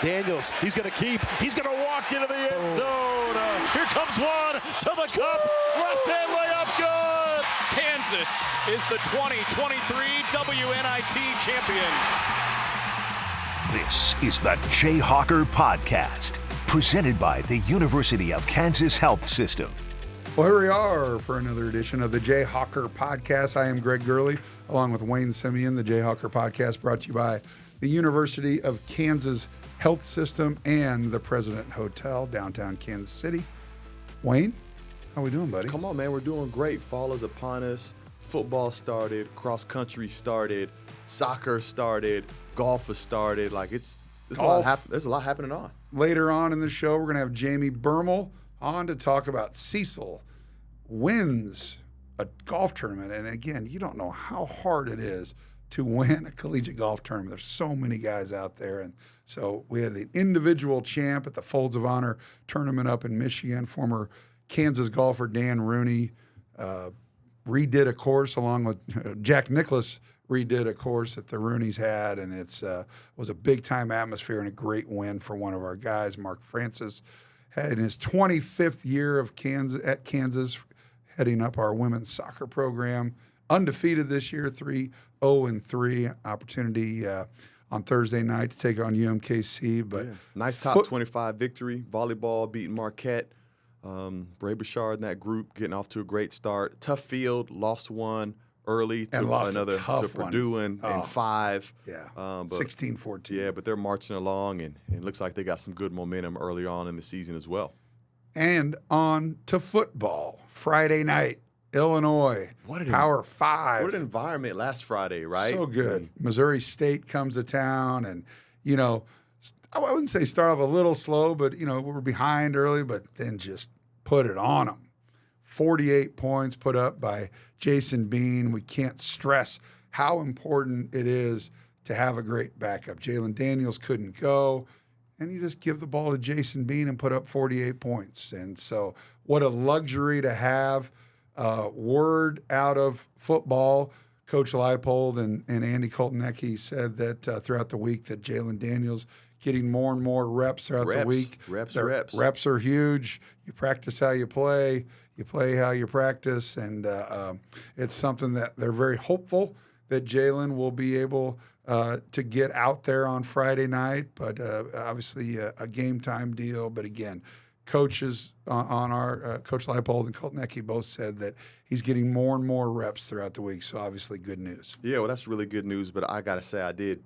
Daniels, he's going to keep. He's going to walk into the end zone. Here comes one to the cup. Left-hand layup, good. Kansas is the 2023 WNIT champions. This is the Jayhawker Podcast, presented by the University of Kansas Health System. Well, here we are for another edition of the Jayhawker Podcast. I am Greg Gurley, along with Wayne Simien. The Jayhawker Podcast brought to you by the University of Kansas Health System and the President Hotel, downtown Kansas City. Wayne, how we doing, buddy? Come on, man. We're doing great. Fall is upon us. Football started. Cross country started. Soccer started. Golf has started. There's a lot happening on. Later on in the show, we're going to have Jamie Bermel on to talk about Cecil wins a golf tournament. And again, you don't know how hard it is to win a collegiate golf tournament. There's so many guys out there. And so we had the individual champ at the Folds of Honor tournament up in Michigan. Former Kansas golfer Dan Rooney redid a course along with Jack Nicklaus redid a course that the Rooneys had, and it was a big-time atmosphere and a great win for one of our guys. Mark Francis had in his 25th year of Kansas, heading up our women's soccer program. Undefeated this year, 3-0-3. Opportunity on Thursday night to take on UMKC. But nice top 25 victory. Volleyball beating Marquette. Bray Bouchard in that group getting off to a great start. Tough field, lost one early to another to Purdue in 5. Yeah, 16-14. Yeah, but they're marching along, and it looks like they got some good momentum early on in the season as well. And on to football. Friday night, Illinois, Power 5. What an environment last Friday, right? So good. Missouri State comes to town, and, I wouldn't say start off a little slow, but, we were behind early, but then just put it on them. 48 points put up by Jason Bean. We can't stress how important it is to have a great backup. Jalen Daniels couldn't go, and you just give the ball to Jason Bean and put up 48 points. And so what a luxury to have. Word out of football, Coach Leipold and Andy Koltnecki said that throughout the week that Jalen Daniels getting more and more reps throughout the week. Reps are huge. You practice how you play. You play how you practice. And it's something that they're very hopeful that Jalen will be able to get out there on Friday night. But obviously a game time deal. But again, coaches on our Coach Leipold and Koltnecki both said that he's getting more and more reps throughout the week. So obviously good news. Yeah, well, that's really good news. But I got to say I did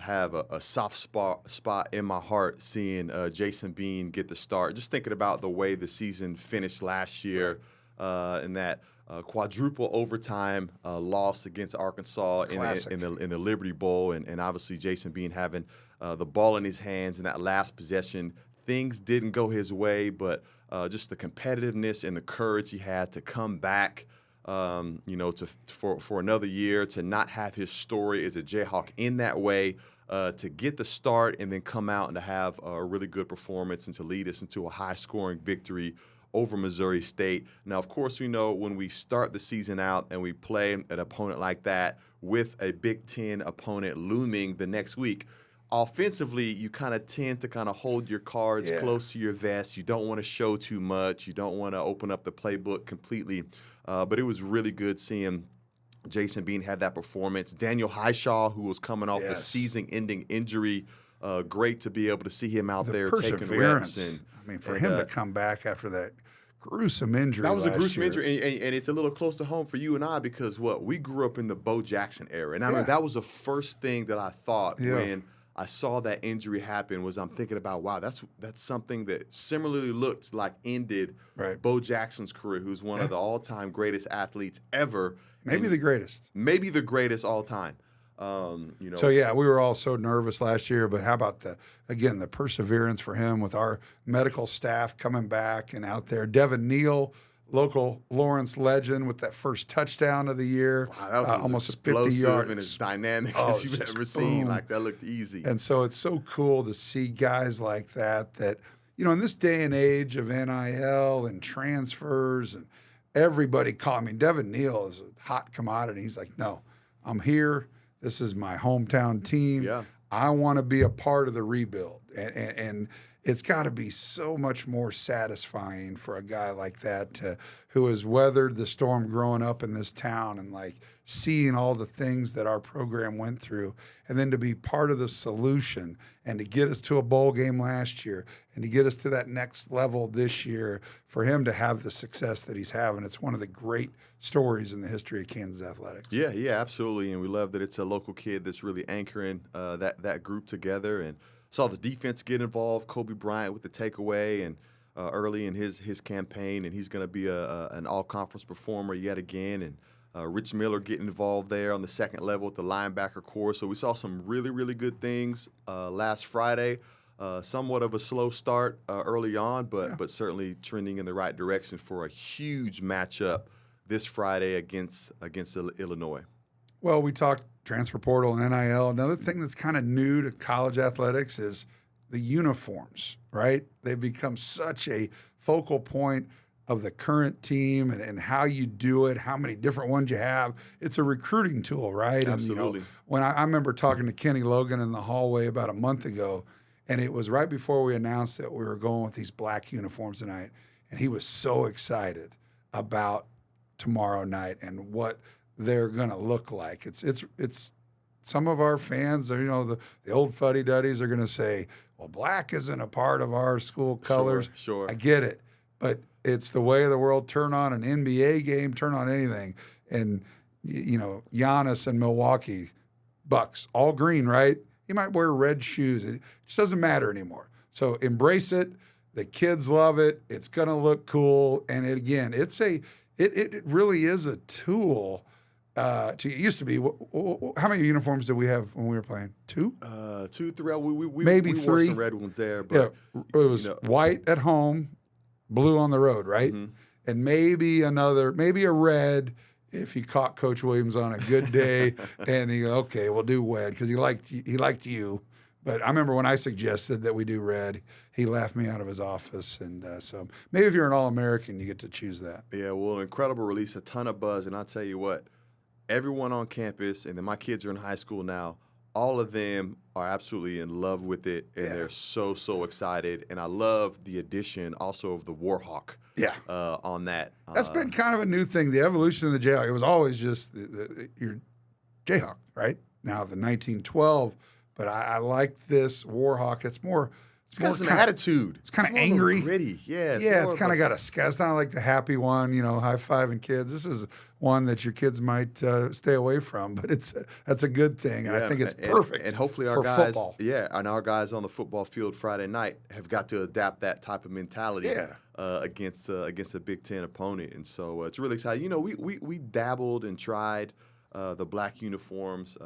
have a soft spot in my heart seeing Jason Bean get the start. Just thinking about the way the season finished last year and that quadruple overtime loss against Arkansas in the Liberty Bowl. And obviously Jason Bean having the ball in his hands in that last possession. Things didn't go his way, but just the competitiveness and the courage he had to come back, for another year, to not have his story as a Jayhawk in that way, to get the start and then come out and to have a really good performance and to lead us into a high-scoring victory over Missouri State. Now, of course, we know when we start the season out and we play an opponent like that with a Big Ten opponent looming the next week, offensively, you kind of tend to kind of hold your cards close to your vest. You don't want to show too much. You don't want to open up the playbook completely. But it was really good seeing Jason Bean have that performance. Daniel Highshaw, who was coming off the season-ending injury, great to be able to see him out there taking reps. For him to come back after that gruesome injury. That was a gruesome injury, and it's a little close to home for you and I because we grew up in the Bo Jackson era. And I mean, that was the first thing that I thought when I saw that injury happen was I'm thinking about, wow, that's something that similarly looked like ended Bo Jackson's career, who's one of the all-time greatest athletes ever. Maybe the greatest. Maybe the greatest all time. So, we were all so nervous last year, but how about the perseverance for him with our medical staff coming back and out there. Devin Neal, local Lawrence legend with that first touchdown of the year. Wow, that was almost 50 yards. And as dynamic as you've ever seen. That looked easy. And so it's so cool to see guys like that, in this day and age of NIL and transfers and everybody Devin Neal is a hot commodity. He's like, no, I'm here. This is my hometown team. Yeah. I want to be a part of the rebuild. And it's got to be so much more satisfying for a guy like that who has weathered the storm growing up in this town and like seeing all the things that our program went through, and then to be part of the solution and to get us to a bowl game last year and to get us to that next level this year, for him to have the success that he's having. It's one of the great stories in the history of Kansas athletics. Yeah, absolutely. And we love that it's a local kid that's really anchoring that group together. And saw the defense get involved, Kobe Bryant with the takeaway and early in his campaign, and he's going to be an all-conference performer yet again. And Rich Miller getting involved there on the second level with the linebacker core. So we saw some really, really good things last Friday. Somewhat of a slow start early on, but certainly trending in the right direction for a huge matchup this Friday against Illinois. Well, we talked transfer portal and NIL. Another thing that's kind of new to college athletics is the uniforms, right? They've become such a focal point of the current team and how you do it, how many different ones you have. It's a recruiting tool, right? Absolutely. And, when I remember talking to Kenny Logan in the hallway about a month ago, and it was right before we announced that we were going with these black uniforms tonight, and he was so excited about tomorrow night and what they're going to look like. It's some of our fans are, the old fuddy-duddies are going to say, well, black isn't a part of our school colors. Sure. I get it. But it's the way of the world. Turn on an NBA game, turn on anything. And, Giannis and Milwaukee Bucks, all green, right? He might wear red shoes. It just doesn't matter anymore. So embrace it. The kids love it. It's going to look cool. And it really is a tool. It used to be. How many uniforms did we have when we were playing? 2? 2, 3. We maybe we 3. Wore some red ones there, but it was white at home, blue on the road, right? Mm-hmm. And maybe a red if he caught Coach Williams on a good day, and he go, okay, we'll do red because he liked you. But I remember when I suggested that we do red, he laughed me out of his office. And so maybe if you're an All-American, you get to choose that. Yeah, well, an incredible release, a ton of buzz, and I'll tell you what. Everyone on campus, and then my kids are in high school now, all of them are absolutely in love with it, and they're so, so excited. And I love the addition also of the Warhawk on that. That's been kind of a new thing, the evolution of the Jayhawk. It was always just your Jayhawk, right? Now the 1912, but I like this Warhawk. It's more... It's got an attitude. It's kind of angry. Gritty. Yeah. It's kind of got a scare. It's not like the happy one, high-fiving kids. This is one that your kids might stay away from, but that's a good thing, and I think it's perfect. And hopefully our for guys, football. and our guys on the football field Friday night have got to adapt that type of mentality against a Big Ten opponent, and so it's really exciting. We dabbled and tried the black uniforms,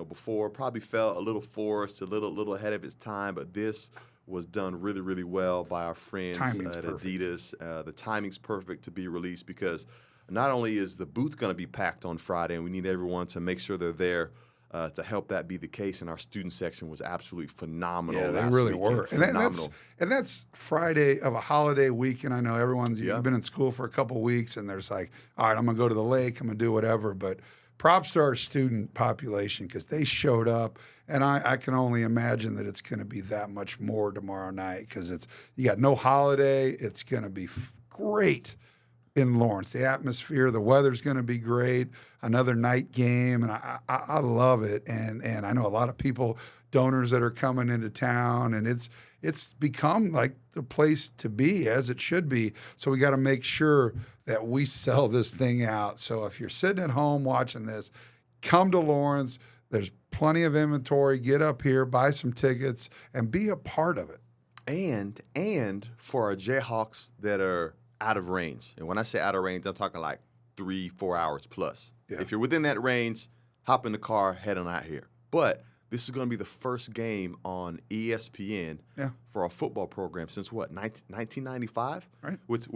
before. Probably felt a little forced, a little ahead of its time, but this was done really, really well by our friends at Adidas. The timing's perfect to be released because not only is the booth going to be packed on Friday, and we need everyone to make sure they're there to help that be the case, and our student section was absolutely phenomenal. Yeah, they really were. And that's Friday of a holiday weekend. I know you've been in school for a couple weeks, and there's like, all right, I'm going to go to the lake, I'm going to do whatever, but props to our student population because they showed up, and I can only imagine that it's going to be that much more tomorrow night because you got no holiday. It's going to be great in Lawrence. The atmosphere, the weather's going to be great. Another night game, and I love it. And I know a lot of people, donors that are coming into town, and it's become like the place to be, as it should be. So we got to make sure that we sell this thing out. So if you're sitting at home watching this, come to Lawrence. There's plenty of inventory. Get up here, buy some tickets, and be a part of it. And for our Jayhawks that are out of range, and when I say out of range, I'm talking like 3-4 hours plus. Yeah. If you're within that range, hop in the car, head on out here. But this is going to be the first game on ESPN for our football program since what, 1995? Right. Which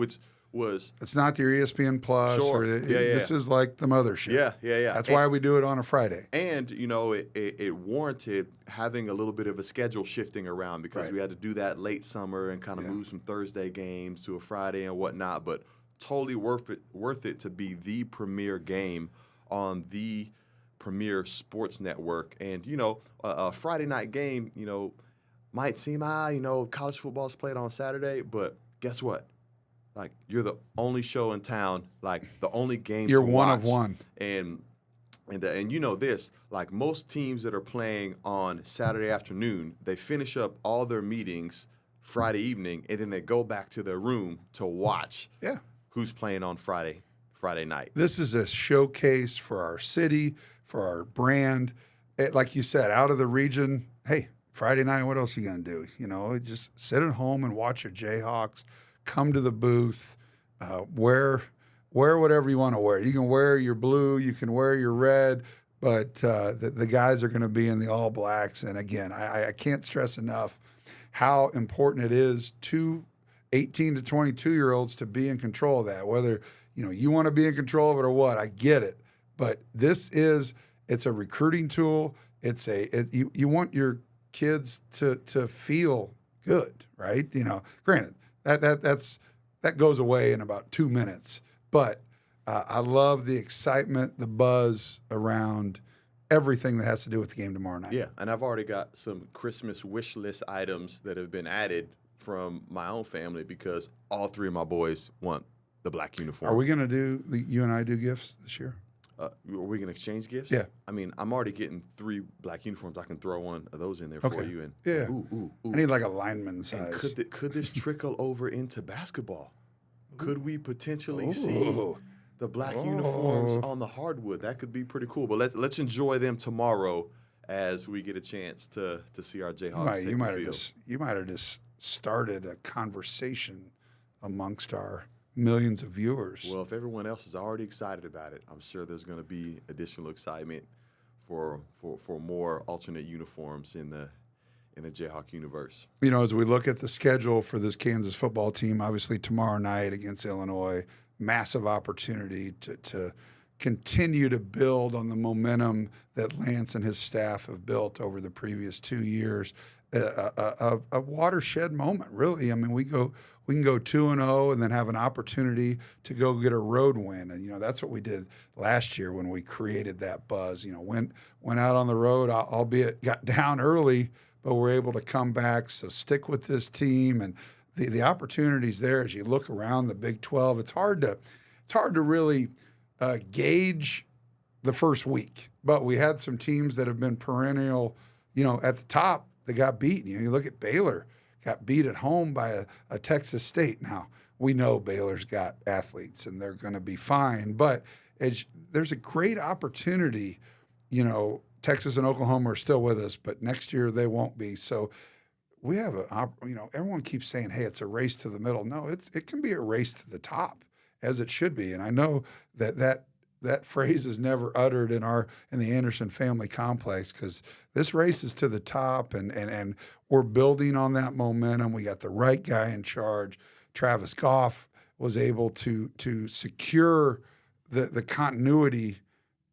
was... It's not your ESPN Plus. Sure. This is like the mothership. Yeah. That's why we do it on a Friday. And, it warranted having a little bit of a schedule shifting around because we had to do that late summer and kind of move some Thursday games to a Friday and whatnot. But totally worth it to be the premier game on the premier sports network. And, a Friday night game, might seem, college football is played on Saturday, but guess what? Like, you're the only show in town, like the only game You're to watch. one of one. And you know this, like most teams that are playing on Saturday afternoon, they finish up all their meetings Friday evening, and then they go back to their room to watch who's playing on Friday night. This is a showcase for our city, for our brand. Like you said, out of the region, hey, Friday night, what else are you going to do? You know, just sit at home and watch your Jayhawks, come to the booth, wear whatever you want to wear. You can wear your blue, you can wear your red, but the guys are going to be in the all blacks. And again, I can't stress enough how important it is to 18 to 22-year-olds to be in control of that. Whether you want to be in control of it or what, I get it. But it's a recruiting tool. You want your kids to feel good, right? Granted, that goes away in about 2 minutes. But I love the excitement, the buzz around everything that has to do with the game tomorrow night. Yeah, and I've already got some Christmas wish list items that have been added from my own family because all three of my boys want the black uniform. Are we going to you and I do gifts this year? Are we going to exchange gifts? Yeah. I mean, I'm already getting 3 black uniforms. I can throw one of those in there for you. And yeah. Ooh. I need like a lineman size. Could this trickle over into basketball? Could we potentially see the black uniforms on the hardwood? That could be pretty cool. But let's enjoy them tomorrow as we get a chance to see our Jayhawks. You might have just started a conversation amongst our millions of viewers. Well, if everyone else is already excited about it, I'm sure there's going to be additional excitement for more alternate uniforms in the Jayhawk universe. As we look at the schedule for this Kansas football team, obviously tomorrow night against Illinois, massive opportunity to continue to build on the momentum that Lance and his staff have built over the previous 2 years. A watershed moment, really. I mean, we can go 2-0 and then have an opportunity to go get a road win. And, that's what we did last year when we created that buzz. Went out on the road, albeit got down early, but we're able to come back. So stick with this team. And the opportunities there as you look around the Big 12, it's hard to really gauge the first week. But we had some teams that have been perennial, at the top that got beaten. You look at Baylor, got beat at home by a Texas State. Now, we know Baylor's got athletes and they're going to be fine, but there's a great opportunity. Texas and Oklahoma are still with us, but next year they won't be. So we have everyone keeps saying, hey, it's a race to the middle. No, it can be a race to the top, as it should be. And I know that phrase is never uttered in the Anderson family complex, because this race is to the top, and we're building on that momentum. We got the right guy in charge. Travis Goff was able to secure the continuity,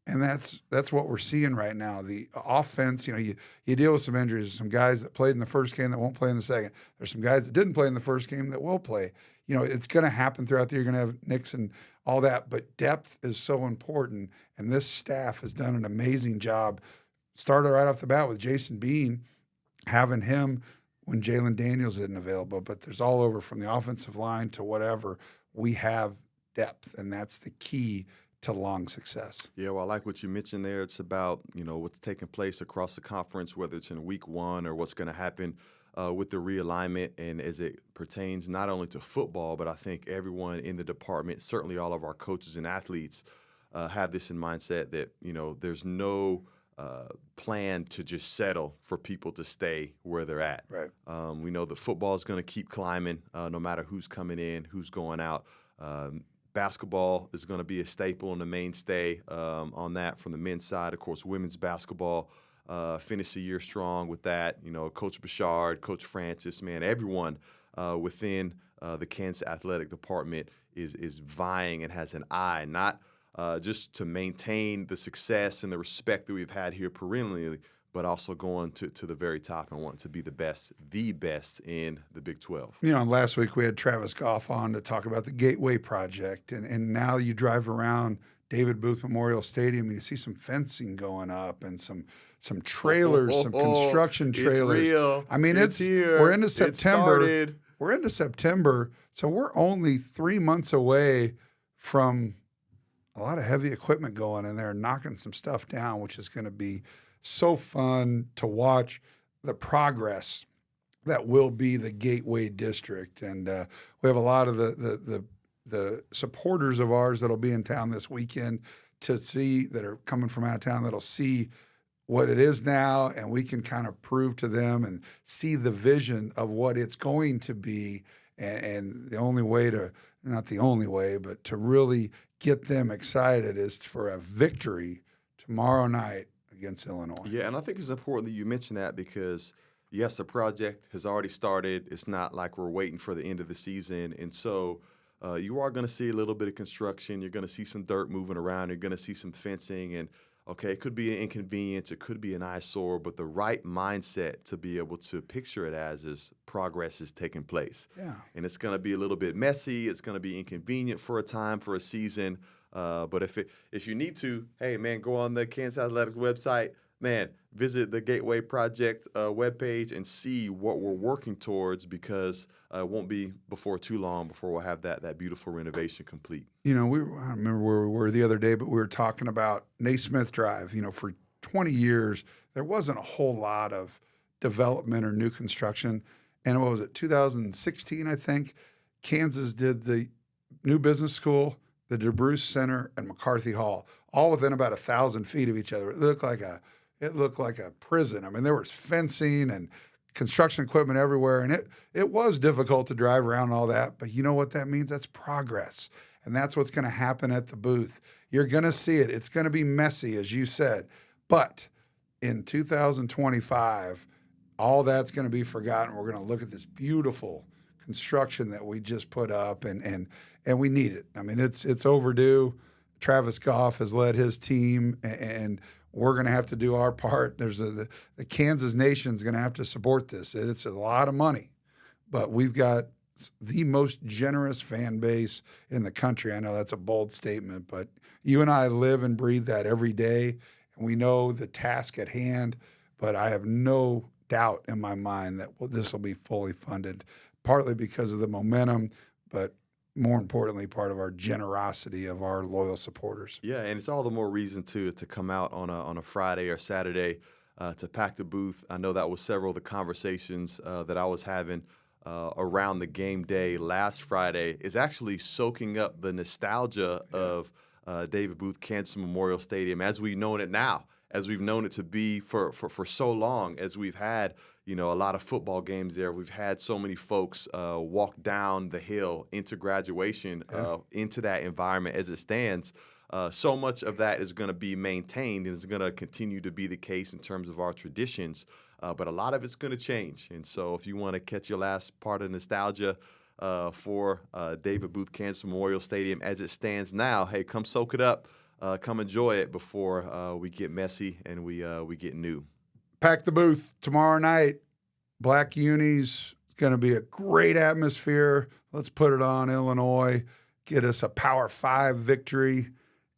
and that's what we're seeing right now. The offense, you deal with some injuries. There's some guys that played in the first game that won't play in the second. There's some guys that didn't play in the first game that will play. It's going to happen throughout the year. You're going to have nicks and all that, but depth is so important, and this staff has done an amazing job. Started right off the bat with Jason Bean, having him when Jalen Daniels isn't available, but there's all over from the offensive line to whatever. We have depth, and that's the key to long success. Yeah, well, I like what you mentioned there. It's about, what's taking place across the conference, whether it's in week 1 or what's going to happen with the realignment, and as it pertains not only to football, but I think everyone in the department, certainly all of our coaches and athletes, have this in mindset that, there's no plan to just settle for people to stay where they're at. Right. We know the football is going to keep climbing no matter who's coming in, who's going out. Basketball is going to be a staple and a mainstay on that from the men's side. Of course, women's basketball finished the year strong with that. Coach Bouchard, Coach Francis, man, everyone within the Kansas athletic department is vying and has an eye, not just to maintain the success and the respect that we've had here perennially, but also going to the very top and wanting to be the best in the Big 12. Last week we had Travis Goff on to talk about the Gateway Project, and now you drive around David Booth Memorial Stadium, and you see some fencing going up and some trailers, some construction trailers. It's real. I mean, it's here. We're into September. It started. We're into September, so we're only 3 months away from a lot of heavy equipment going in there and knocking some stuff down, which is going to be so fun to watch the progress that will be the Gateway District. And we have a lot of the supporters of ours that'll be in town this weekend to see, that are coming from out of town, that'll see what it is now, and we can kind of prove to them and see the vision of what it's going to be. And the only way to, not the only way, but to really get them excited is for a victory tomorrow night against Illinois. Yeah, and I think it's important that you mention that because, yes, the project has already started. It's not like we're waiting for the end of the season. And so you are going to see a little bit of construction. You're going to see some dirt moving around. You're going to see some fencing. And, okay, it could be an inconvenience. It could be an eyesore. But the right mindset to be able to picture it as is progress is taking place. Yeah. And it's going to be a little bit messy. It's going to be inconvenient for a time, for a season. But if you need to, hey, man, go on the Kansas Athletics website. Man, visit the Gateway Project webpage and see what we're working towards, because it won't be before too long before we'll have that beautiful renovation complete. You know, I don't remember where we were the other day, but we were talking about Naismith Drive. You know, for 20 years, there wasn't a whole lot of development or new construction. And what was it, 2016, I think, Kansas did the new business school, the DeBruce Center, and McCarthy Hall, all within about 1,000 feet of each other. It looked like a prison. I mean, there was fencing and construction equipment everywhere, and it was difficult to drive around and all that. But you know what that means? That's progress, and that's what's going to happen at the booth. You're going to see it. It's going to be messy, as you said, but in 2025, all that's going to be forgotten. We're going to look at this beautiful construction that we just put up, and we need it. I mean, it's overdue. Travis Goff has led his team, and we're going to have to do our part. There's the Kansas Nation's going to have to support this. It's a lot of money, but we've got the most generous fan base in the country. I know that's a bold statement, but you and I live and breathe that every day, and we know the task at hand. But I have no doubt in my mind that this will be fully funded, partly because of the momentum, but more importantly, part of our generosity of our loyal supporters. Yeah, and it's all the more reason to come out on a Friday or Saturday to pack the booth. I know that was several of the conversations that I was having around the game day last Friday, is actually soaking up the nostalgia of David Booth Kansas Memorial Stadium as we've known it now, as we've known it to be for so long, as we've had, you know, a lot of football games there. We've had so many folks walk down the hill into graduation, into that environment as it stands. So much of that is going to be maintained and is going to continue to be the case in terms of our traditions. But a lot of it's going to change. And so if you want to catch your last part of nostalgia for David Booth Kansas Memorial Stadium as it stands now, hey, come soak it up. Come enjoy it before we get messy and we get new. Pack the booth tomorrow night. Black unis. It's going to be a great atmosphere. Let's put it on Illinois, get us a Power 5 victory,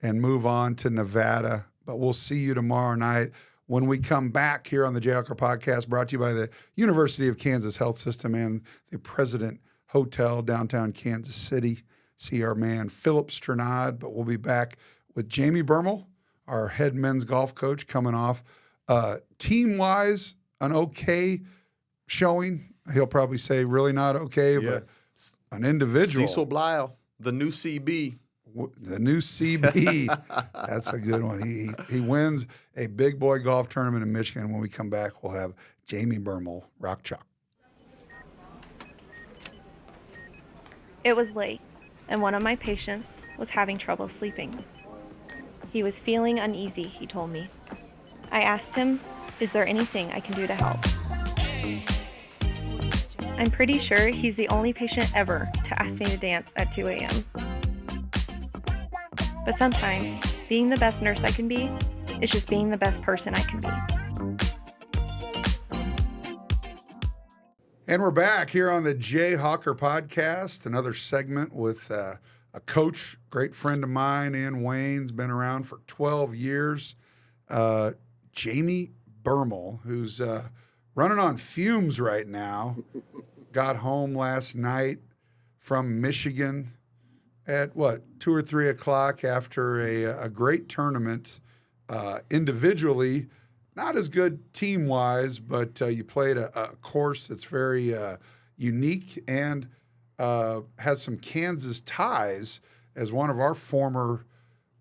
and move on to Nevada. But we'll see you tomorrow night when we come back here on the Jayhawker Podcast, brought to you by the University of Kansas Health System and the President Hotel, downtown Kansas City. See our man Philip Strenad, but we'll be back with Jamie Bermel, our head men's golf coach, coming off team-wise, an okay showing. He'll probably say really not okay, but an individual. Cecil Belisle, the new CB. The new CB. That's a good one. He wins a big boy golf tournament in Michigan. When we come back, we'll have Jamie Bermel, Rock Chalk. It was late, and one of my patients was having trouble sleeping. He was feeling uneasy, he told me. I asked him, is there anything I can do to help? I'm pretty sure he's the only patient ever to ask me to dance at 2 a.m. But sometimes, being the best nurse I can be is just being the best person I can be. And we're back here on the Jayhawker Podcast, another segment with a a coach, great friend of mine, Ann Wayne's been around for 12 years. Jamie Bermel, who's running on fumes right now, got home last night from Michigan at 2 or 3 o'clock after a great tournament. Individually, not as good team-wise, but you played a course that's very unique and has some Kansas ties, as one of our former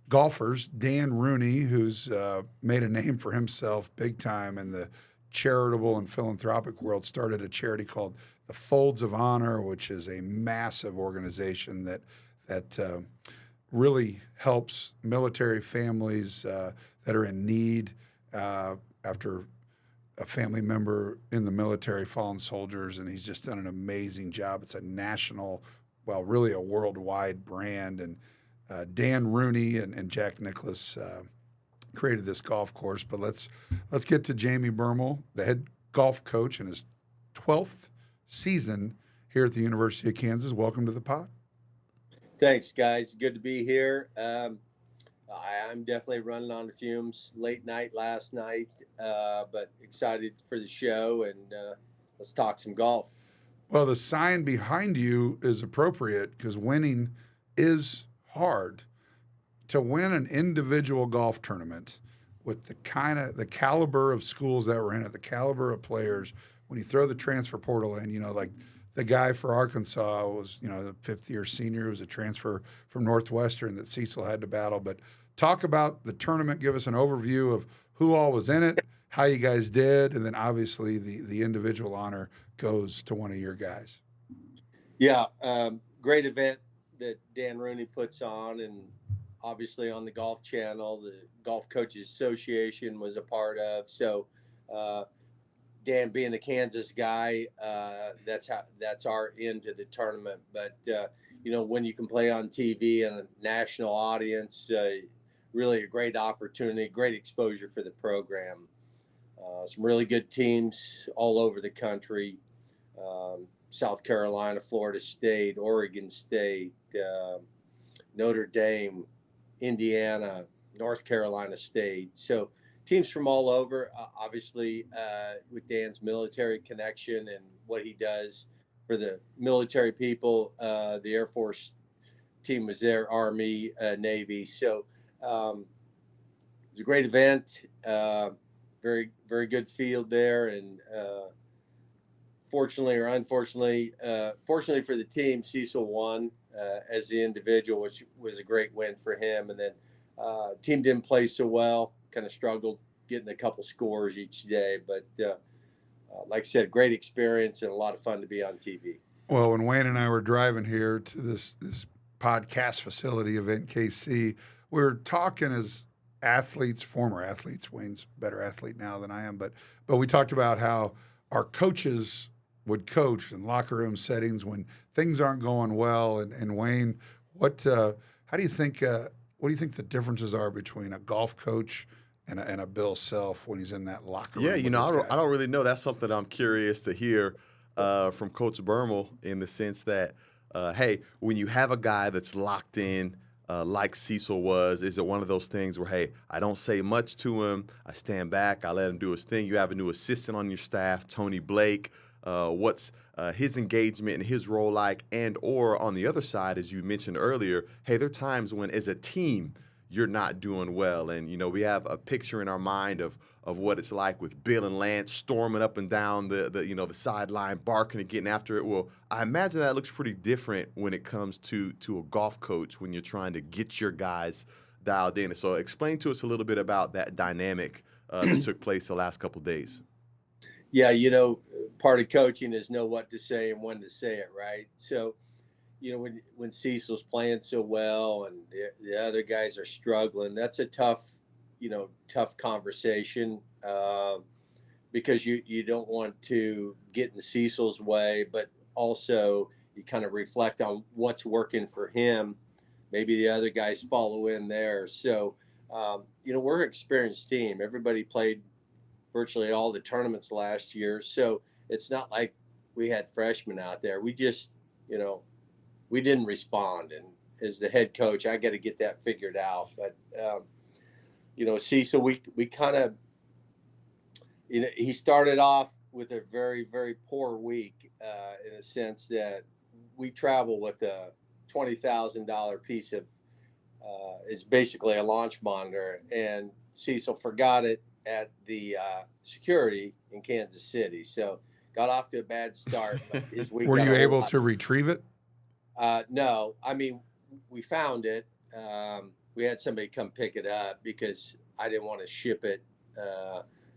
golfers, Dan Rooney, who's made a name for himself big time in the charitable and philanthropic world, started a charity called the Folds of Honor, which is a massive organization that really helps military families that are in need after a family member in the military, fallen soldiers, and he's just done an amazing job. It's a national, well, really a worldwide brand. And Dan Rooney and Jack Nicklaus created this golf course. But let's get to Jamie Bermel, the head golf coach in his 12th season here at the University of Kansas. Welcome to the pod. Thanks, guys. Good to be here. I'm definitely running on the fumes. Late night last night, but excited for the show, and let's talk some golf. Well, the sign behind you is appropriate because winning is hard. To win an individual golf tournament with the caliber of schools that were in it, the caliber of players, when you throw the transfer portal in, like the guy for Arkansas was, the fifth-year senior who was a transfer from Northwestern that Cecil had to battle. But talk about the tournament. Give us an overview of who all was in it, how you guys did, and then obviously the individual honor goes to one of your guys. Yeah, great event that Dan Rooney puts on, and obviously on the Golf Channel, the Golf Coaches Association was a part of. So Dan being a Kansas guy, that's our end to the tournament. But when you can play on TV and a national audience, really a great opportunity, great exposure for the program. Some really good teams all over the country. South Carolina, Florida State, Oregon State, Notre Dame, Indiana, North Carolina State. So teams from all over, obviously with Dan's military connection and what he does for the military people. The Air Force team was there, Army, Navy. So it was a great event, very, very good field there. And fortunately or unfortunately, fortunately for the team, Cecil won as the individual, which was a great win for him. And then team didn't play so well, kind of struggled getting a couple scores each day. But like I said, great experience and a lot of fun to be on TV. Well, when Wayne and I were driving here to this podcast facility, Event KC, we were talking as athletes, former athletes. Wayne's a better athlete now than I am, but we talked about how our coaches would coach in locker room settings when things aren't going well. And Wayne, how do you think? What do you think the differences are between a golf coach and a Bill Self when he's in that locker room? Yeah, I don't really know. That's something I'm curious to hear from Coach Bermel, in the sense that, hey, when you have a guy that's locked in, like Cecil was, is it one of those things where, hey, I don't say much to him, I stand back, I let him do his thing? You have a new assistant on your staff, Tony Blake. What's his engagement and his role like? And or on the other side, as you mentioned earlier, hey, there are times when as a team you're not doing well. And, we have a picture in our mind of what it's like with Bill and Lance storming up and down the sideline, barking and getting after it. Well, I imagine that looks pretty different when it comes to a golf coach when you're trying to get your guys dialed in. So explain to us a little bit about that dynamic that took place the last couple of days. Yeah, part of coaching is know what to say and when to say it, right? So, when Cecil's playing so well and the other guys are struggling, that's a tough conversation because you don't want to get in Cecil's way, but also you kind of reflect on what's working for him. Maybe the other guys follow in there. So, we're an experienced team. Everybody played virtually all the tournaments last year. So it's not like we had freshmen out there. We just, we didn't respond. And as the head coach, I got to get that figured out. But Cecil, we kind of, he started off with a very, very poor week in a sense that we travel with a $20,000 piece of, it's basically a launch monitor, and Cecil forgot it at the security in Kansas City. So got off to a bad start. His week Were you able to retrieve it? No, I mean, we found it. We had somebody come pick it up because I didn't want to ship it.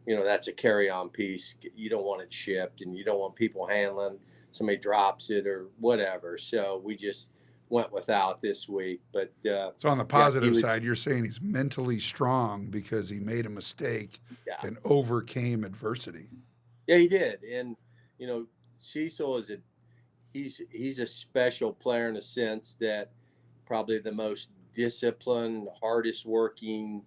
That's a carry-on piece. You don't want it shipped, and you don't want people handling. Somebody drops it or whatever. So we just went without this week. But so on the positive side, you're saying he's mentally strong because he made a mistake and overcame adversity. Yeah, he did. And Cecil he's a special player in a sense that probably the most disciplined, hardest working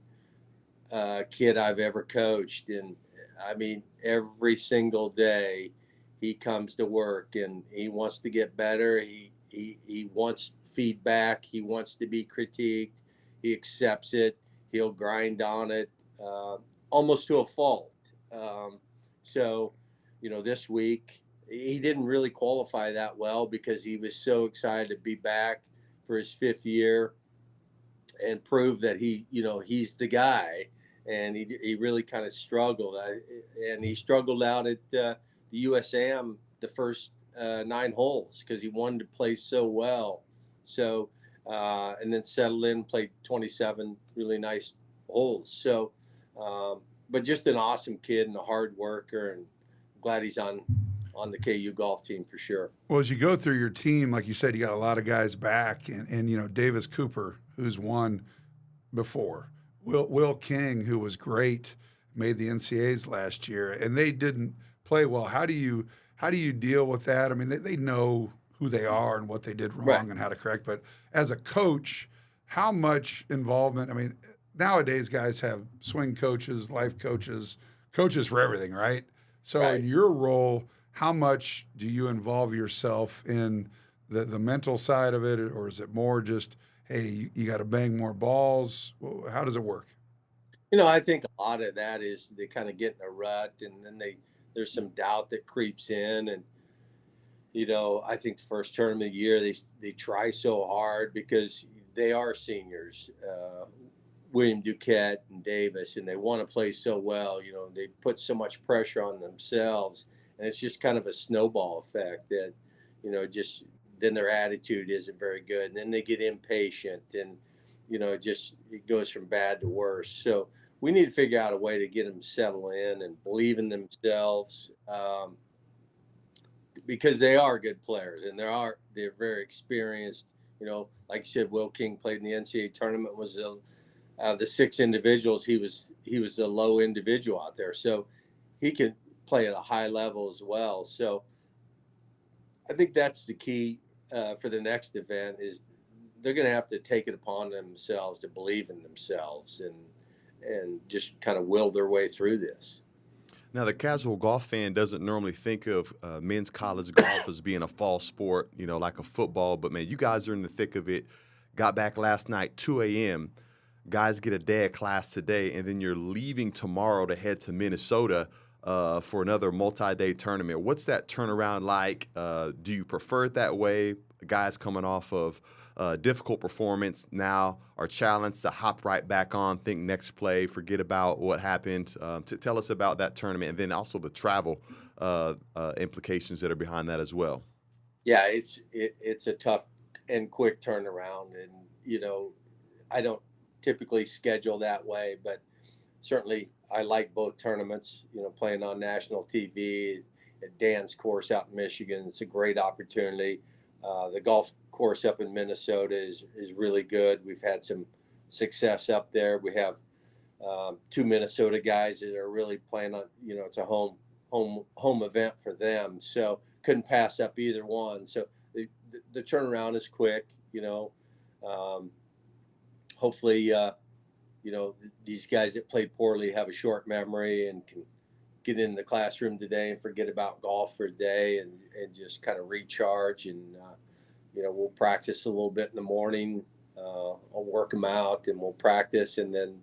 kid I've ever coached. And I mean, every single day he comes to work and he wants to get better. He wants feedback. He wants to be critiqued. He accepts it. He'll grind on it almost to a fault. So this week he didn't really qualify that well because he was so excited to be back for his 5th year and prove that he's the guy. And he really kind of struggled. And he struggled out at the USAM the first 9 holes because he wanted to play so well. So, and then settled in, played 27 really nice holes. So, but just an awesome kid and a hard worker, and glad he's on the KU golf team for sure. Well, as you go through your team, like you said, you got a lot of guys back, and Davis Cooper, who's won before, Will King, who was great, made the NCAAs last year, and they didn't play well. How do you deal with that? I mean, they know who they are and what they did wrong and how to correct. But as a coach, how much involvement? I mean, nowadays guys have swing coaches, life coaches for everything, right? So in your role, how much do you involve yourself in the mental side of it, or is it more just, hey, you got to bang more balls? How does it work? I think a lot of that is they kind of get in a rut, and then there's some doubt that creeps in. And, I think the first tournament of the year, they try so hard because they are seniors, William Duquette and Davis, and they want to play so well. They put so much pressure on themselves, and it's just kind of a snowball effect that, just then their attitude isn't very good. And then they get impatient, and, it goes from bad to worse. So we need to figure out a way to get them to settle in and believe in themselves, because they are good players, and they're very experienced. Like you said, Will King played in the NCAA tournament, was the 6 individuals. He was the low individual out there. So he can play at a high level as well. So I think that's the key for the next event is they're going to have to take it upon themselves to believe in themselves and just kind of will their way through this. Now, the casual golf fan doesn't normally think of men's college golf as being a fall sport, like a football. But, man, you guys are in the thick of it. Got back last night, 2 a.m. Guys get a day of class today, and then you're leaving tomorrow to head to Minnesota for another multi-day tournament. What's that turnaround like? Do you prefer it that way? The guys coming off of difficult performance now are challenged to hop right back on, think next play, forget about what happened. To tell us about that tournament, and then also the travel implications that are behind that as well. Yeah, it's a tough and quick turnaround, and I don't typically schedule that way, but certainly I like both tournaments. Playing on national TV at Dan's course out in Michigan, it's a great opportunity. The golf course up in Minnesota is really good. We've had some success up there. We have 2 Minnesota guys that are really playing on, it's a home event for them. So couldn't pass up either one. So the turnaround is quick, hopefully, these guys that played poorly have a short memory and can get in the classroom today and forget about golf for a day and just kind of recharge and we'll practice a little bit in the morning. I'll work them out, and we'll practice, and then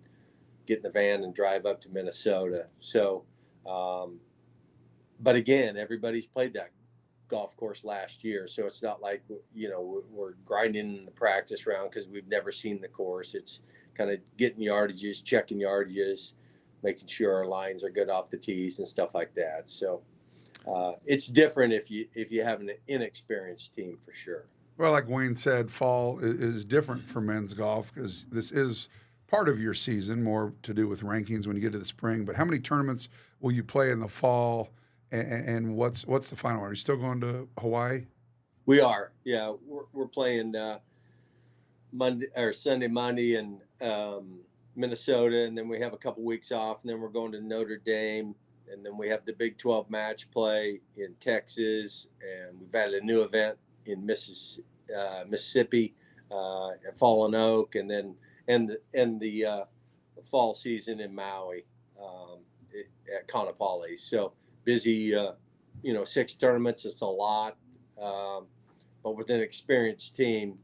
get in the van and drive up to Minnesota. So, but again, everybody's played that golf course last year, so it's not like we're grinding in the practice round because we've never seen the course. It's kind of getting yardages, checking yardages, making sure our lines are good off the tees and stuff like that. So it's different if you have an inexperienced team, for sure. Well, like Wayne said, fall is different for men's golf because this is part of your season, more to do with rankings when you get to the spring. But how many tournaments will you play in the fall, and what's the final? Are you still going to Hawaii? We are, yeah. We're playing Sunday, Monday, in Minnesota, and then we have a couple weeks off, and then we're going to Notre Dame, and then we have the Big 12 match play in Texas, and we've added a new event in Mississippi at Fallen Oak, and then the fall season in Maui at Kaanapali. So busy, 6 tournaments. It's a lot, but with an experienced team,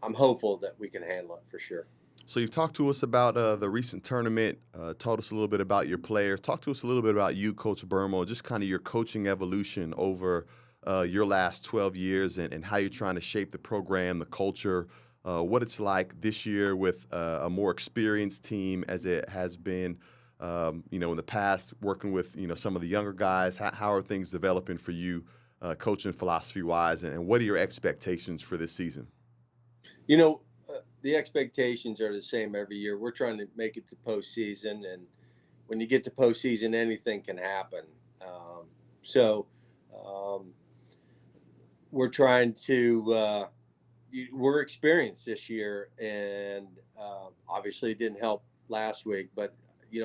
I'm hopeful that we can handle it for sure. So you've talked to us about the recent tournament, told us a little bit about your players. Talk to us a little bit about you, Coach Bermel, just kind of your coaching evolution over your last 12 years and how you're trying to shape the program, the culture, what it's like this year with a more experienced team as it has been, in the past, working with, some of the younger guys. How are things developing for you, coaching philosophy-wise, and what are your expectations for this season? The expectations are the same every year. We're trying to make it to postseason, and when you get to postseason, anything can happen. We're trying to we're experienced this year, and obviously it didn't help last week, but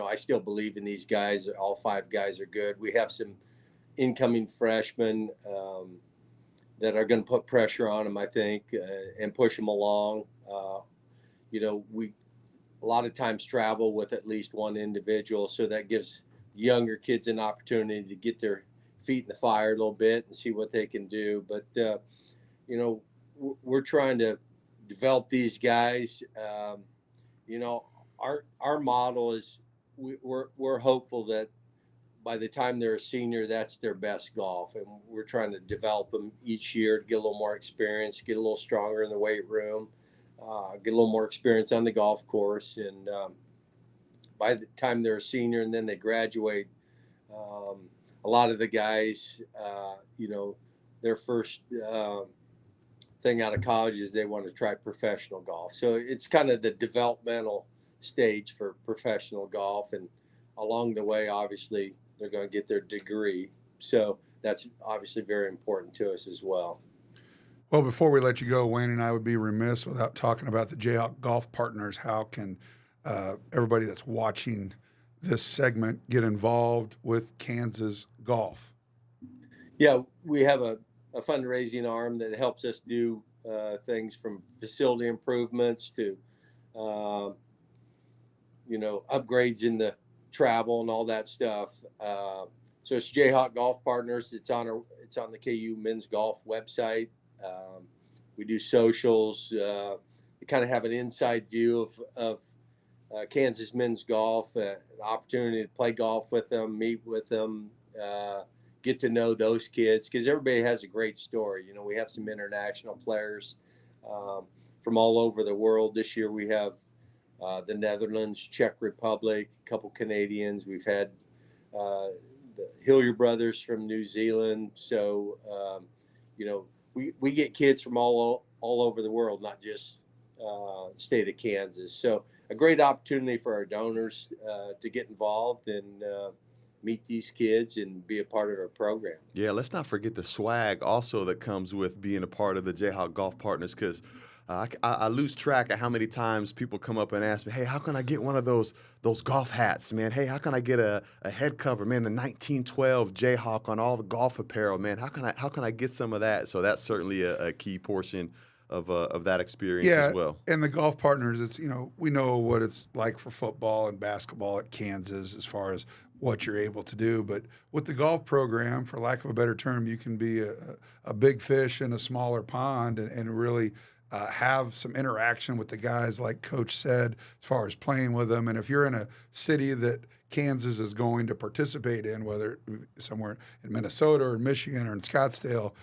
I still believe in these guys. All 5 guys are good. We have some incoming freshmen that are going to put pressure on them, I think, and push them along. We a lot of times travel with at least one individual, so that gives younger kids an opportunity to get their feet in the fire a little bit and see what they can do. But we're trying to develop these guys. Our model is we're hopeful that by the time they're a senior, that's their best golf, and we're trying to develop them each year to get a little more experience, get a little stronger in the weight room, get a little more experience on the golf course, and by the time they're a senior and then they graduate, a lot of the guys, their first thing out of college is they want to try professional golf. So it's kind of the developmental stage for professional golf, and along the way, obviously, they're going to get their degree. So that's obviously very important to us as well. Well, before we let you go, Wayne and I would be remiss without talking about the Jayhawk Golf Partners. How can everybody that's watching this segment get involved with Kansas golf? Yeah, we have a fundraising arm that helps us do things from facility improvements to, upgrades in the travel and all that stuff. So it's Jayhawk Golf Partners. It's on the KU Men's Golf website. We do socials. We kind of have an inside view of Kansas men's golf, an opportunity to play golf with them, meet with them, get to know those kids, because everybody has a great story. We have some international players from all over the world. This year we have the Netherlands, Czech Republic, a couple Canadians. We've had the Hillier brothers from New Zealand. So, we get kids from all over the world, not just state of Kansas. So a great opportunity for our donors to get involved and meet these kids and be a part of our program. Yeah, let's not forget the swag also that comes with being a part of the Jayhawk Golf Partners, because I lose track of how many times people come up and ask me, hey, how can I get one of those golf hats, man? Hey, how can I get a head cover, man, the 1912 Jayhawk on all the golf apparel, man? How can I get some of that? So that's certainly a key portion of that experience as well. And the Golf Partners, it's we know what it's like for football and basketball at Kansas as far as what you're able to do. But with the golf program, for lack of a better term, you can be a big fish in a smaller pond and really have some interaction with the guys, like Coach said, as far as playing with them. And if you're in a city that Kansas is going to participate in, whether somewhere in Minnesota or Michigan or in Scottsdale,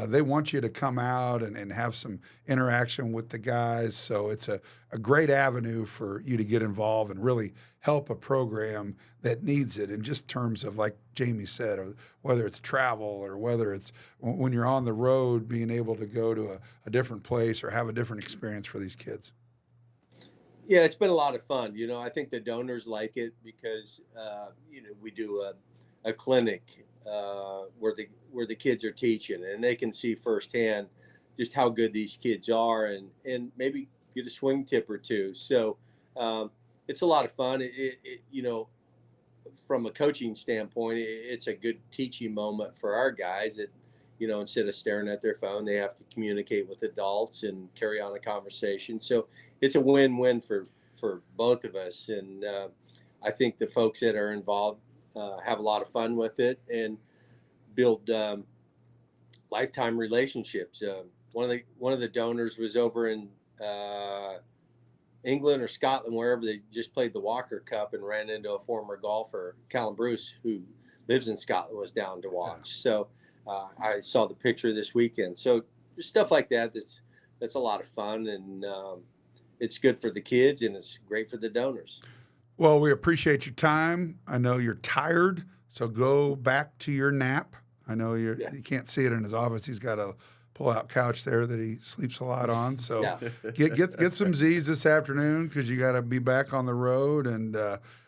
they want you to come out and have some interaction with the guys. So it's a great avenue for you to get involved and really help a program that needs it in just terms of, like Jamie said, whether it's travel or whether it's when you're on the road, being able to go to a different place or have a different experience for these kids. Yeah, it's been a lot of fun. I think the donors like it because, we do a clinic where the kids are teaching, and they can see firsthand just how good these kids are and maybe get a swing tip or two. So it's a lot of fun. From a coaching standpoint, it's a good teaching moment for our guys that, instead of staring at their phone, they have to communicate with adults and carry on a conversation. So it's a win-win for both of us. And I think the folks that are involved have a lot of fun with it and build lifetime relationships. One of the donors was over in England or Scotland, wherever they just played the Walker Cup, and ran into a former golfer, Callum Bruce, who lives in Scotland, was down to watch. So I saw the picture this weekend. So just stuff like that. That's a lot of fun, and it's good for the kids, and it's great for the donors. Well, we appreciate your time. I know you're tired, so go back to your nap. I know you can't see it in his office. He's got a pull-out couch there that he sleeps a lot on. So get some Z's this afternoon because you got to be back on the road, and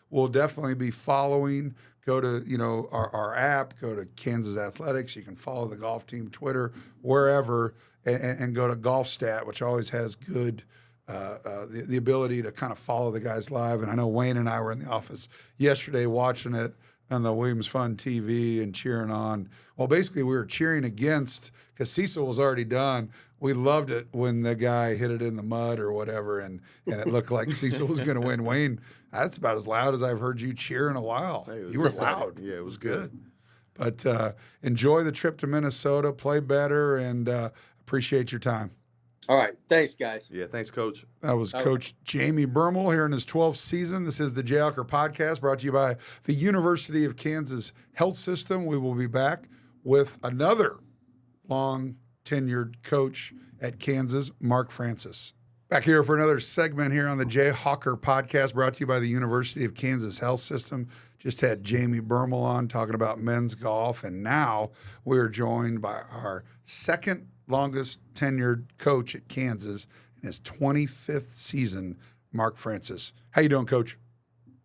we'll definitely be following. Go to our app, go to Kansas Athletics. You can follow the golf team, Twitter, wherever, and go to Golf Stat, which always has good the ability to kind of follow the guys live. And I know Wayne and I were in the office yesterday watching it on the Williams Fun TV and cheering on. Well, basically we were cheering against because Cecil was already done. We loved it when the guy hit it in the mud or whatever, and it looked like Cecil was going to win. Wayne, that's about as loud as I've heard you cheer in a while. Hey, you were loud. Yeah, it was good. But enjoy the trip to Minnesota, play better, and appreciate your time. All right. Thanks, guys. Yeah, thanks, Coach. That was Coach Jamie Bermel here in his 12th season. This is the Jayhawker Podcast, brought to you by the University of Kansas Health System. We will be back with another long-tenured coach at Kansas, Mark Francis. Back here for another segment here on the Jayhawker Podcast, brought to you by the University of Kansas Health System. Just had Jamie Bermel on talking about men's golf, and now we're joined by our second longest tenured coach at Kansas in his 25th season, Mark Francis. How you doing, Coach?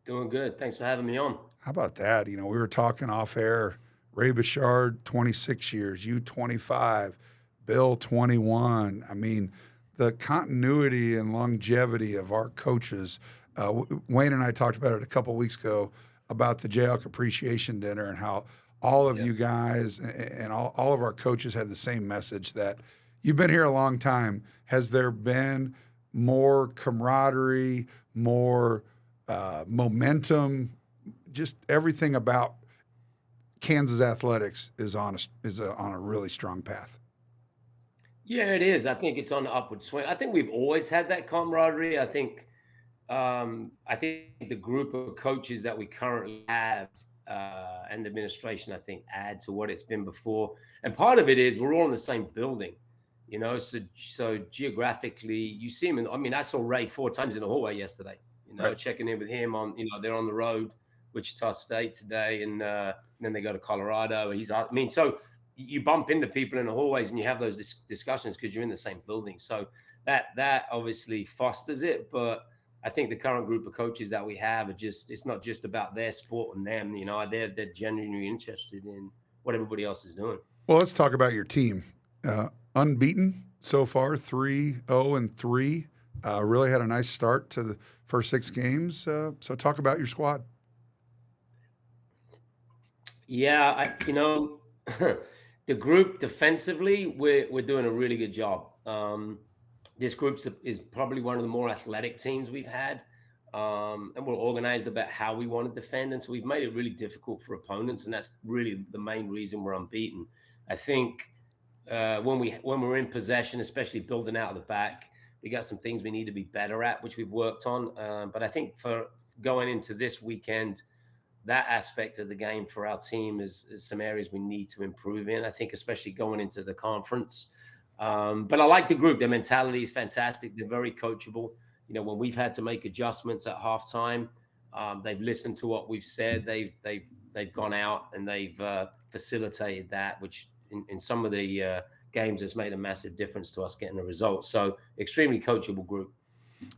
Doing good. Thanks for having me on. How about that? We were talking off air. Ray Bouchard, 26 years. You, 25. Bill, 21. I mean, the continuity and longevity of our coaches. Wayne and I talked about it a couple weeks ago about the Jayhawk Appreciation Dinner and how all of you guys and all of our coaches had the same message that you've been here a long time. Has there been more camaraderie, more momentum, just everything about Kansas athletics is on a really strong path? Yeah, it is. I think it's on the upward swing. I think we've always had that camaraderie. I think the group of coaches that we currently have and the administration, I think, add to what it's been before. And part of it is we're all in the same building, so geographically you see him. I saw Ray 4 times in the hallway yesterday, right. Checking in with him on, they're on the road, Wichita State today, and then they go to Colorado. So you bump into people in the hallways and you have those discussions because you're in the same building. So that obviously fosters it. But I think the current group of coaches that we have it's not just about their sport and them, they're genuinely interested in what everybody else is doing. Well, let's talk about your team. Unbeaten so far, 3-0-3. Really had a nice start to the first 6 games. So talk about your squad. Yeah, the group defensively, we're doing a really good job. This group is probably one of the more athletic teams we've had. and we're organized about how we want to defend. And so we've made it really difficult for opponents, and that's really the main reason we're unbeaten. I think when we're in possession, especially building out of the back, we got some things we need to be better at, which we've worked on. But I think for going into this weekend, that aspect of the game for our team is some areas we need to improve in. I think especially going into the conference. But I like the group. Their mentality is fantastic. They're very coachable. You know, when we've had to make adjustments at halftime, they've listened to what we've said. They've gone out and they've facilitated that, which in some of the games has made a massive difference to us getting the results. So extremely coachable group.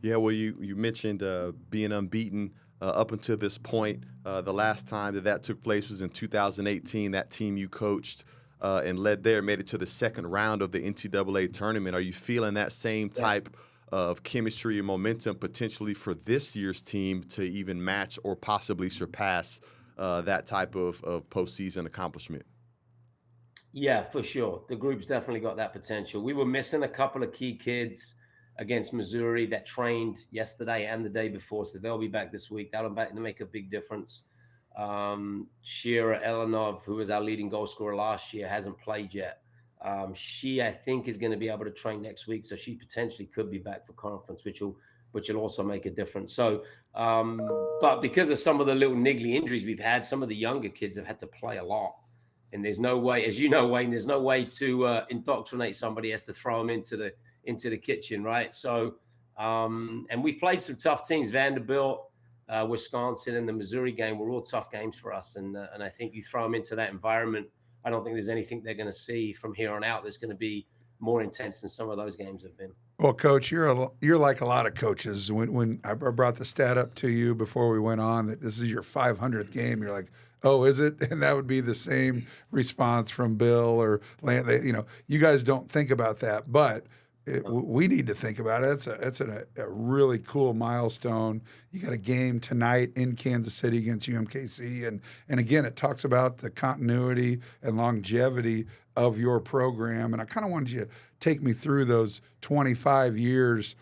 Yeah, well, you mentioned being unbeaten up until this point. The last time that took place was in 2018. That team you coached and led there made it to the second round of the NCAA tournament. Are you feeling that same type of chemistry and momentum potentially for this year's team to even match or possibly surpass that type of postseason accomplishment? Yeah, for sure. The group's definitely got that potential. We were missing a couple of key kids against Missouri that trained yesterday and the day before, so they'll be back this week. That'll make a big difference. Shira Elenov, who was our leading goal scorer last year, hasn't played yet. She, I think, is going to be able to train next week, so she potentially could be back for conference, which will also make a difference. So, but because of some of the little niggly injuries we've had, some of the younger kids have had to play a lot. And there's no way, as you know, Wayne, there's no way to indoctrinate somebody has to throw them into the kitchen, right? So, and we've played some tough teams, Vanderbilt, Wisconsin, and the Missouri game were all tough games for us. And I think you throw them into that environment, I don't think there's anything they're going to see from here on out that's going to be more intense than some of those games have been. Well, Coach, you're like a lot of coaches. When I brought the stat up to you before we went on that this is your 500th game, you're like, oh, is it? And that would be the same response from Bill or Lance. You guys don't think about that, but we need to think about it. It's a really cool milestone. You got a game tonight in Kansas City against UMKC, and again, it talks about the continuity and longevity of your program. And I kind of wanted you to take me through those 25 years.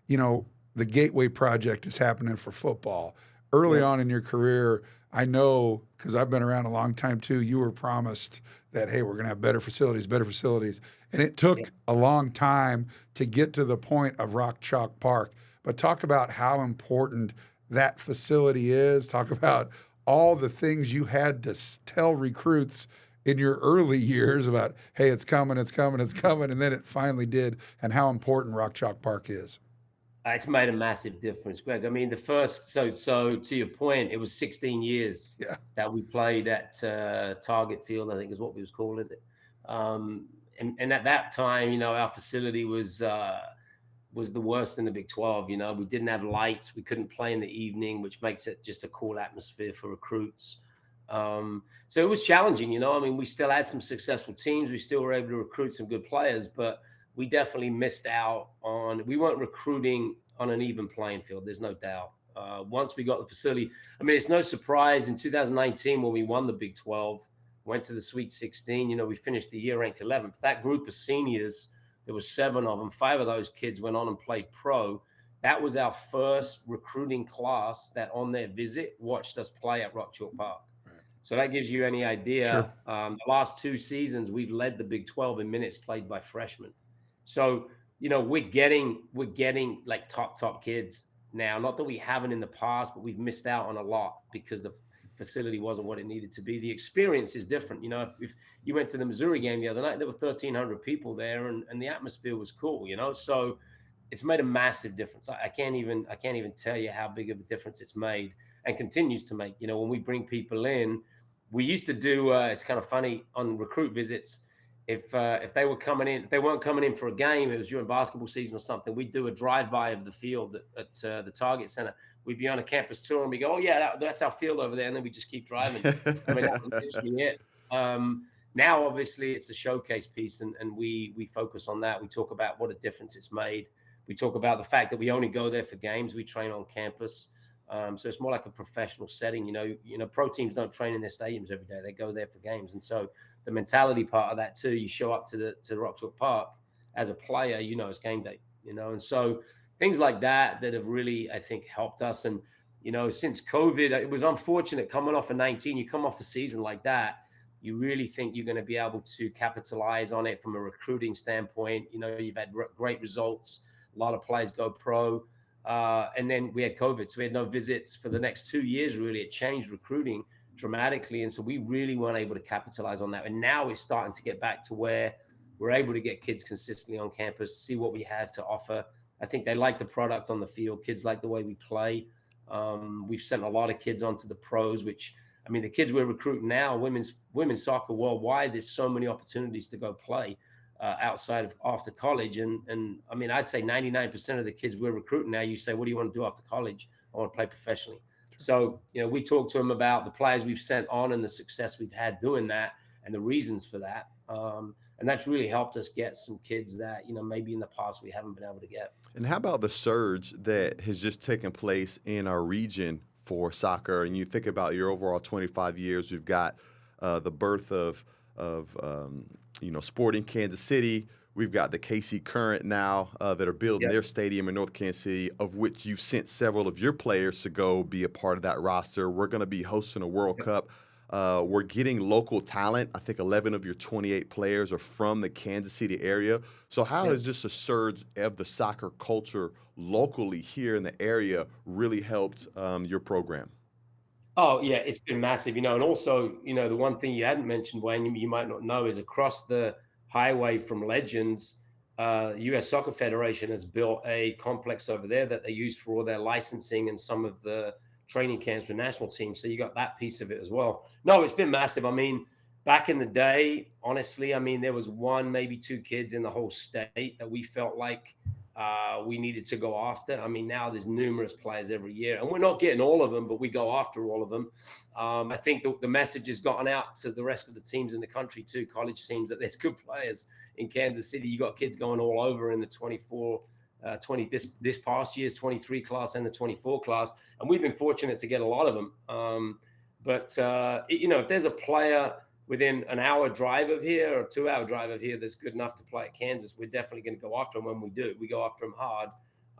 You know, the Gateway Project is happening for football. Early on in your career, I know, because I've been around a long time too, you were promised that, hey, we're going to have better facilities. And it took a long time to get to the point of Rock Chalk Park. But talk about how important that facility is. Talk about all the things you had to tell recruits in your early years about, hey, it's coming. And then it finally did, and how important Rock Chalk Park is. It's made a massive difference, Greg. I mean, the first, so to your point, it was 16 years that we played at Target Field, I think is what we was calling it. And at that time, you know, our facility was the worst in the Big 12. You know, we didn't have lights. We couldn't play in the evening, which makes it just a cool atmosphere for recruits. So it was challenging, you know. I mean, we still had some successful teams. We still were able to recruit some good players, but we definitely missed out on, we weren't recruiting on an even playing field. There's no doubt. Once we got the facility, I mean, it's no surprise in 2019 when we won the Big 12, went to the Sweet 16, you know, we finished the year ranked 11th. That group of seniors, there was 7 of them. 5 of those kids went on and played pro. That was our first recruiting class that on their visit watched us play at Rock Chalk Park. So that gives you any idea. Sure. The last 2 seasons, we've led the Big 12 in minutes played by freshmen. So, you know, we're getting like top kids now. Not that we haven't in the past, but we've missed out on a lot because the facility wasn't what it needed to be. The experience is different. You know, if you went to the Missouri game the other night, there were 1,300 people there, and the atmosphere was cool. You know, so it's made a massive difference. I can't even tell you how big of a difference it's made and continues to make. You know, when we bring people in, we used to do. It's kind of funny on recruit visits. If they were coming in, if they weren't coming in for a game, it was during basketball season or something, we'd do a drive-by of the field at the Target Center. We'd be on a campus tour and we go, oh, yeah, that's our field over there. And then we just keep driving. I mean, that was literally it. Now, obviously, it's a showcase piece, and we focus on that. We talk about what a difference it's made. We talk about the fact that we only go there for games. We train on campus. So it's more like a professional setting. You know, pro teams don't train in their stadiums every day. They go there for games. And so the mentality part of that too, you show up to Rock Chalk Park as a player, you know, it's game day, you know? And so things like that have really, I think, helped us. And, since COVID, it was unfortunate coming off of 19, you come off a season like that, you really think you're going to be able to capitalize on it from a recruiting standpoint. You've had great results. A lot of players go pro. And then we had COVID, so we had no visits for the next 2 years, really. It changed recruiting dramatically. And so we really weren't able to capitalize on that. And now we're starting to get back to where we're able to get kids consistently on campus, see what we have to offer. I think they like the product on the field. Kids like the way we play. We've sent a lot of kids onto the pros, which, the kids we're recruiting now, women's soccer worldwide, there's so many opportunities to go play outside of after college. And I'd say 99% of the kids we're recruiting now, you say, what do you want to do after college? I want to play professionally. So, we talk to them about the players we've sent on and the success we've had doing that and the reasons for that. And that's really helped us get some kids that, maybe in the past we haven't been able to get. And how about the surge that has just taken place in our region for soccer? And you think about your overall 25 years, we've got the birth of Sporting Kansas City. We've got the KC Current now that are building their stadium in North Kansas City, of which you've sent several of your players to go be a part of that roster. We're going to be hosting a World Cup. We're getting local talent. I think 11 of your 28 players are from the Kansas City area. So how has just a surge of the soccer culture locally here in the area really helped your program? Oh, yeah, it's been massive, and also, the one thing you hadn't mentioned, Wayne, you might not know, is across the highway from Legends, U.S. Soccer Federation has built a complex over there that they use for all their licensing and some of the training camps for national teams. So you got that piece of it as well. No, it's been massive. Back in the day, honestly, there was one, maybe two kids in the whole state that we felt like we needed to go after. Now there's numerous players every year, and we're not getting all of them, but we go after all of them. I think the message has gotten out to the rest of the teams in the country too, college teams, that there's good players in Kansas City. You got kids going all over in the 20 this past year's 23 class and the 24 class, and we've been fortunate to get a lot of them. If there's a player within an hour drive of here or 2 hour drive of here that's good enough to play at Kansas, we're definitely going to go after them. When we do, we go after them hard.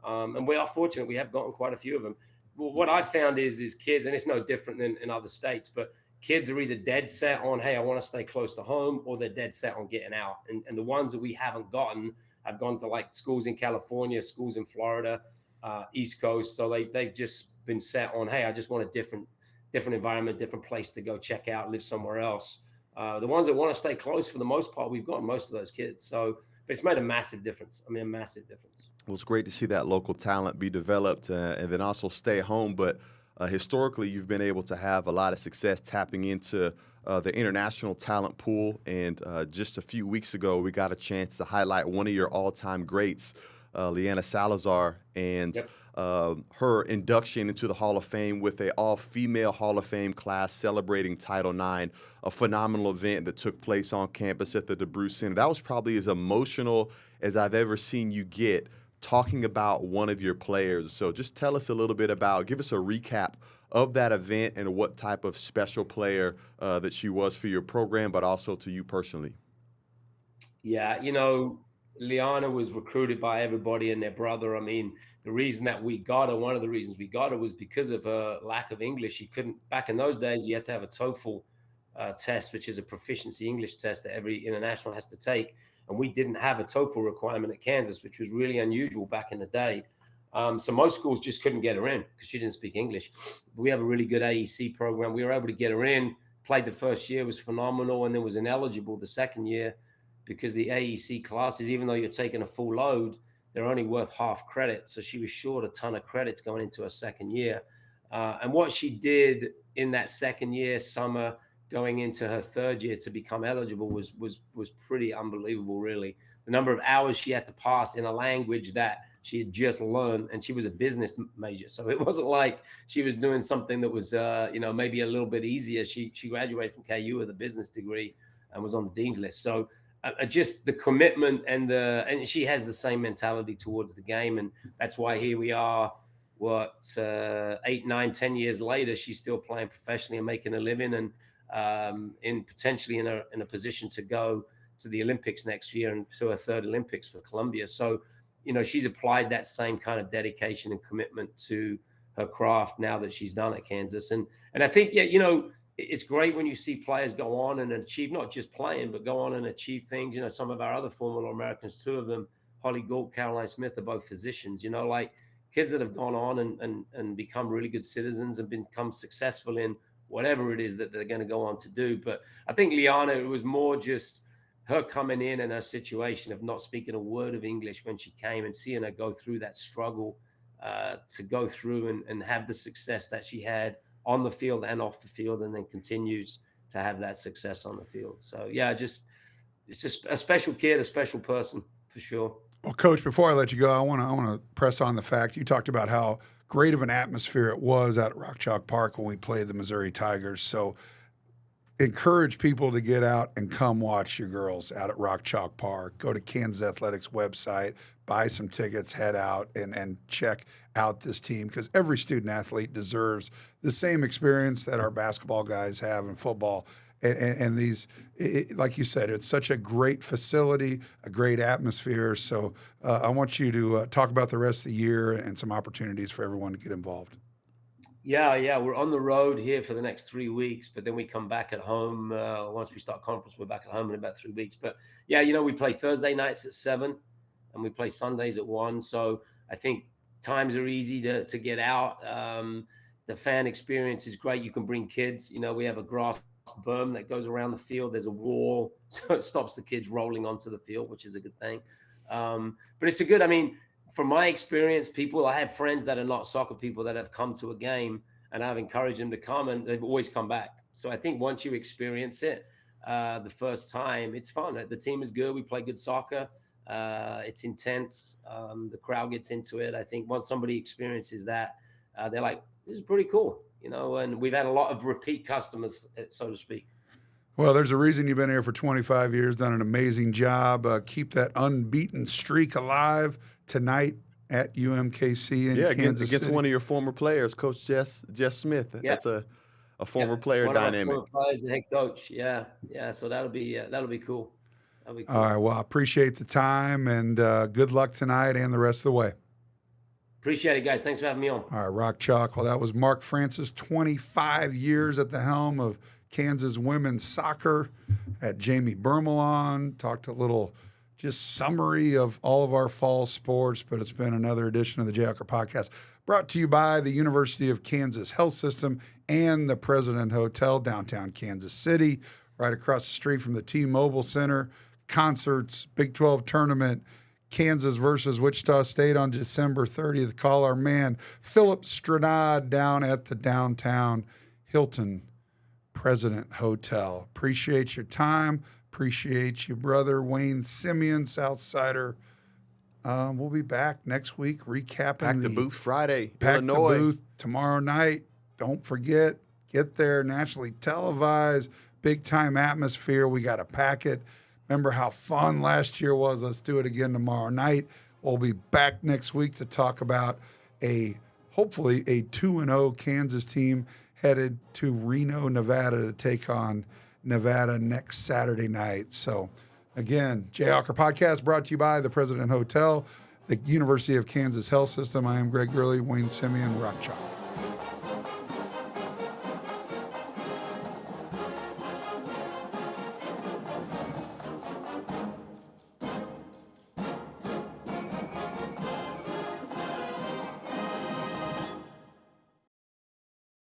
And we are fortunate. We have gotten quite a few of them. Well, what I found is kids, and it's no different than in other states, but kids are either dead set on, hey, I want to stay close to home, or they're dead set on getting out. And the ones that we haven't gotten have gone to like schools in California, schools in Florida, East Coast. So they've just been set on, hey, I just want a different environment, different place to go check out, live somewhere else. The ones that want to stay close, for the most part, we've gotten most of those kids. So it's made a massive difference. A massive difference. Well, it's great to see that local talent be developed and then also stay home. But historically, you've been able to have a lot of success tapping into the international talent pool. And just a few weeks ago, we got a chance to highlight one of your all-time greats, Leanna Salazar, and her induction into the Hall of Fame with an all-female Hall of Fame class celebrating Title IX, a phenomenal event that took place on campus at the DeBruce Center. That was probably as emotional as I've ever seen you get talking about one of your players. So just tell us a little bit give us a recap of that event and what type of special player that she was for your program, but also to you personally. Yeah, Liana was recruited by everybody and their brother. The reason that we got her, one of the reasons we got her, was because of her lack of English. She couldn't, back in those days, you had to have a TOEFL test, which is a proficiency English test that every international has to take. And we didn't have a TOEFL requirement at Kansas, which was really unusual back in the day. So most schools just couldn't get her in because she didn't speak English. We have a really good AEC program. We were able to get her in, played the first year, was phenomenal, and then was ineligible the second year because the AEC classes, even though you're taking a full load, they're only worth half credit. So she was short a ton of credits going into her second year. And what she did in that second year, summer, going into her third year to become eligible was pretty unbelievable, really. The number of hours she had to pass in a language that she had just learned, and she was a business major. So it wasn't like she was doing something that was, maybe a little bit easier. She graduated from KU with a business degree and was on the dean's list. So just the commitment and she has the same mentality towards the game. And that's why here we are, 8, 9, 10 years later, she's still playing professionally and making a living and potentially in a position to go to the Olympics next year and to her third Olympics for Columbia. So she's applied that same kind of dedication and commitment to her craft now that she's done at Kansas. And I think, it's great when you see players go on and achieve, not just playing, but go on and achieve things. Some of our other former All-Americans, two of them, Holly Galt, Caroline Smith, are both physicians, like kids that have gone on and become really good citizens and become successful in whatever it is that they're going to go on to do. But I think Liana, it was more just her coming in and her situation of not speaking a word of English when she came, and seeing her go through that struggle to go through and have the success that she had on the field and off the field, and then continues to have that success on the field. So yeah, it's just a special kid, a special person for sure. Well, Coach, before I let you go, I want to press on the fact you talked about how great of an atmosphere it was out at Rock Chalk Park when we played the Missouri Tigers. So encourage people to get out and come watch your girls out at Rock Chalk Park. Go to Kansas Athletics website, buy some tickets, head out and check out this team, because every student athlete deserves the same experience that our basketball guys have in football. And these, like you said, it's such a great facility, a great atmosphere. So I want you to talk about the rest of the year and some opportunities for everyone to get involved. Yeah. We're on the road here for the next 3 weeks, but then we come back at home. Once we start conference, we're back at home in about 3 weeks. But yeah, we play Thursday nights at 7 and we play Sundays at 1. So I think times are easy to get out. The fan experience is great. You can bring kids. We have a grass berm that goes around the field. There's a wall, so it stops the kids rolling onto the field, which is a good thing. But it's from my experience, I have friends that are not soccer people that have come to a game, and I've encouraged them to come, and they've always come back. So I think once you experience it the first time, it's fun. The team is good. We play good soccer. It's intense. The crowd gets into it. I think once somebody experiences that, they're like, this is pretty cool, and we've had a lot of repeat customers, so to speak. Well, there's a reason you've been here for 25 years, done an amazing job. Keep that unbeaten streak alive tonight at UMKC in Kansas against City. one of your former players, Coach Jess Smith. Yeah. That's a former player one dynamic. Of our former players, the head coach. Yeah. So that'll be cool. That'll be cool. All right. Well, I appreciate the time, and good luck tonight and the rest of the way. Appreciate it, guys. Thanks for having me on. All right, Rock Chalk. Well, that was Mark Francis, 25 years at the helm of Kansas women's soccer. Had Jamie Bermel on, talked a little just summary of all of our fall sports, but it's been another edition of the Jayhawker Podcast, brought to you by the University of Kansas Health System and the President Hotel, downtown Kansas City, right across the street from the T-Mobile Center. Concerts, Big 12 tournament, Kansas versus Wichita State on December 30th. Call our man Philip Stranad down at the downtown Hilton President Hotel. Appreciate your time. Appreciate you, brother Wayne Simien, Southsider. We'll be back next week recapping Pack the Booth Friday, Pack Illinois. the Booth tomorrow night. Don't forget, get there, nationally televised, big-time atmosphere. We got to pack it. Remember how fun last year was? Let's do it again tomorrow night. We'll be back next week to talk about hopefully a 2-0 Kansas team headed to Reno, Nevada to take on Nevada next Saturday night. So, again, Jayhawker Podcast brought to you by the President Hotel, the University of Kansas Health System. I am Greg Gurley, Wayne Simien, Rock Chalk.